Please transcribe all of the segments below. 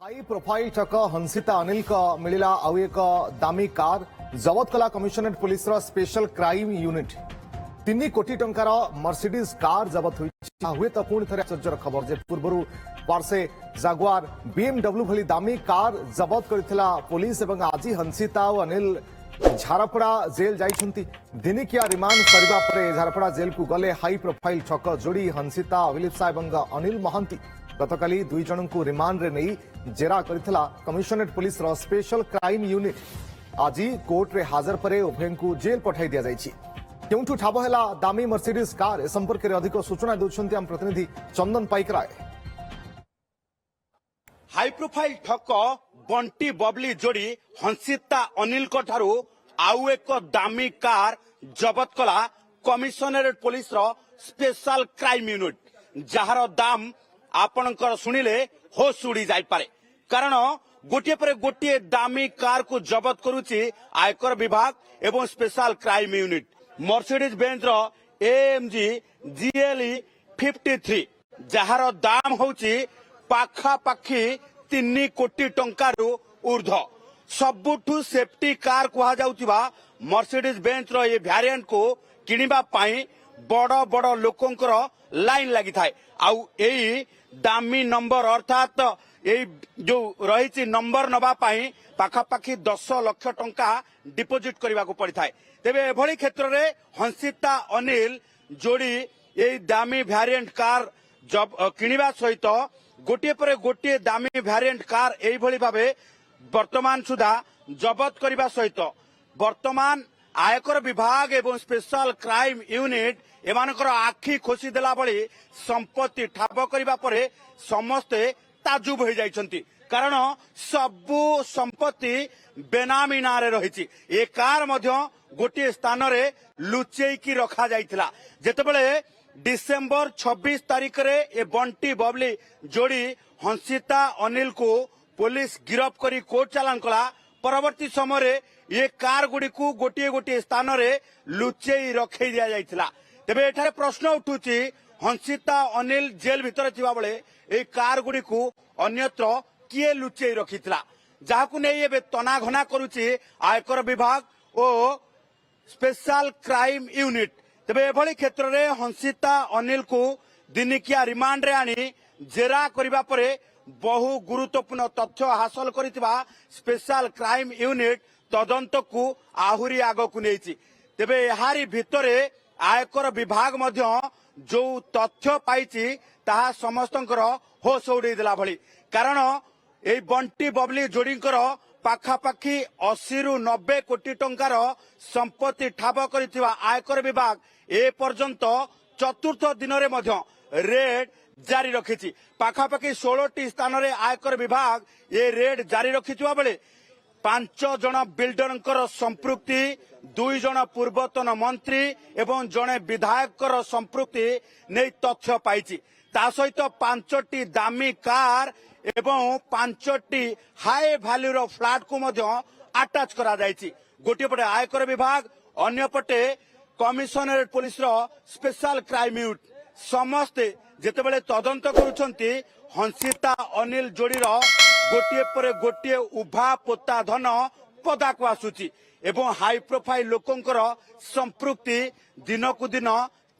High profile ठक हंसिता अनिल का मिला आउ एक दामी कार जबत कला commissionerate police special crime unit 3 कोटी टंकार मर्सिडीज कार जबत हुए तो पुणी थे आश्चर्यर खबर जे पूर्व वर्षे जागुआर बीएमडब्ल्यू भली दामी कार जबत करथिला पुलिस एवं आज हंसिता और अनिल झारपड़ा जेल जाइछंती दिनिकिया रिमांड करबा परे झारपड़ा जेल को गले हाई प्रोफाइल ठक जोड़ी हंसिता अभिलिप्सा एवं अनिल महांती गतकाली दुई जन को रिमांड रे नहीं जेरा करथिला commissionerate police special crime unit आज कोर्ट रे हाजर परे उभय को जेल पठाई दिया जाइछि केउठु ठाब हैला दामी मर्सिडीज कार ए संपर्क रे अधिक सूचना देउछंती हम प्रतिनिधि चंदन पाइकराय। हाई प्रोफाइल ठक बंटी बबली जोड़ी हंसिता अनिल को ठारू आउ एक दामी कार जबत कला commissionerate police special crime unit jar दाम आपणकर शुणिले होश उड़ी जाई पारे कारण गोटे पर गोटे दामी कार को जबत करुची आयकर विभाग एवं special crime unit Mercedes Benz AMG GLE 53 jar दाम होची पाखापाखी 3 कोटी टंकारु ऊर्ध सबुठु सेफ्टी कार कहा जाउथिबा मर्सिडीज बेंच रो ये वेरिएंट को किनिबा पाई बड़ बड़ लोकंकर लाइन लगी थाए आउ एई दामी नंबर अर्थात ये जो रही नंबर नबा पाई पाखापाखी 10 लाख टंका डिपोजिट करने को पड़ी थाए तेबे एभली क्षेत्र में हंसिता अनिल जोड़ी ये दामी वेरिएंट कार जब किनिबा सहित गोटे पर गोटे दामी वेरिएंट कार एई भली भाबे वर्तमान सुधा जबत करने सहित वर्तमान आयकर विभाग एवं स्पेशल क्राइम यूनिट एमानकर आखि खोसी देला बळी संपत्ति ठाब करबा परे समस्ते ताजुब हो जाइछंती कारण सबु संपत्ति बेनामी नारे रहिछि ए कार मध्य गोटे स्थान रे लुचेई की रखा जाइथिला जेतेबेले डिसेंबर 26 तारिख रे ए बंटी बबली जोड़ी हंसिता अनिल को पुलिस गिरफ करी कोर्ट चालान कला परवर्ती समय रे ये कार गुडी को गोटे गोटे स्थान रे लुचेई रखै दिया जाइथिला तेबे एठारे प्रश्न उठुची हंसिता अनिल जेल भितर थिबा बेले ए कार गुडी को अन्यत्र किए लुचेई रखिथिला जाहाकु नै एबे तना घना करूची आयकर विभाग और स्पेशल क्राइम यूनिट तेबे एभली क्षेत्र रे हंसिता अनिल को दिनिकिया रिमांड रे आनी जेरा करबा परे बहु गुरुत्वपूर्ण तथ्य हासिल करितबा स्पेशल क्राइम यूनिट तदंत को आहुरी आग को नेछि तेबे एहारी भितरे आयकर विभाग मध्य जो तथ्य पाइछि ताहा समस्तंकर होश उड़ै देला भली कारण ए बंटी बबली जोड़ींकर पाखापाखी 80 रु 90 कोटी टंकार संपत्ति ठाब करिथिबा आयकर विभाग ए पर्यंत चतुर्थ दिन रे मध्य रेड जारी रखिछि पाखापाखी 16टी स्थान रे आयकर विभाग ये रेड जारी रखिथिबा बेले 5 जन बिल्डरंकर संपृक्ति 2 जन पूर्वतन मंत्री एवं जने विधायकर संपृक्ति नै तथ्य पाइछि ता सहित 5टी दामी कार एवं 5टी हाई वैल्यू रो फ्लैट को मध्य अटैच करा जाइछि गोटे पटे आयकर विभाग अन्य पटे कमिशनरेट पुलिस रो स्पेशल क्राइम यूनिट समस्ते जेतेबेले तदंत करूछंती हंसिता अनिल जोड़ी रो गोटे पर गोटे उभा पोता धन पदा को आसुची एवं हाई प्रोफाइल लोकंकर संपृक्ति दिन को दिन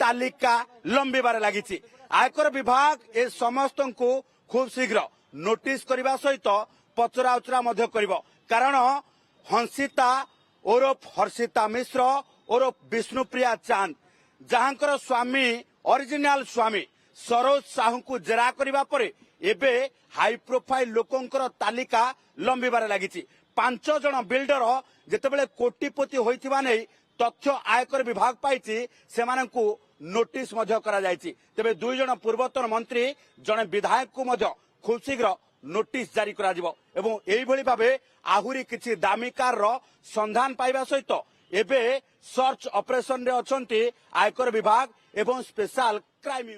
तालिका लंबिबार लागिछि आयकर विभाग ए समस्त को खूब शीघ्र नोटिस करबा सहित पचरा उचरा मध्य करिवो कारण हंसिता ओरफ हर्षिता मिश्र ओरफ विष्णुप्रिया चांद जहांकर स्वामी ओरिजिनल स्वामी सरोज साहू को जेरा करबा परे एबे हाई प्रोफाइल लोकंकर तालिका लंबिबार लागिछि 5 जन बिल्डर जेतेबेले कोटिपति होइथिबा नै तथ्य आयकर विभाग पाइछि सेमानंकु नोटिस मध्य करा जाइछि तेबे 2 जन पूर्वतन मंत्री जने विधायक को मध्य खूब शीघ्र नोटिस जारी करा जिवो एवं एई भली भाबे आहुरी किछि दामी कार रो संधान पाइबा सहित एबे सर्च ऑपरेशन रे अछंती आयकर विभाग एवं स्पेशल क्राइम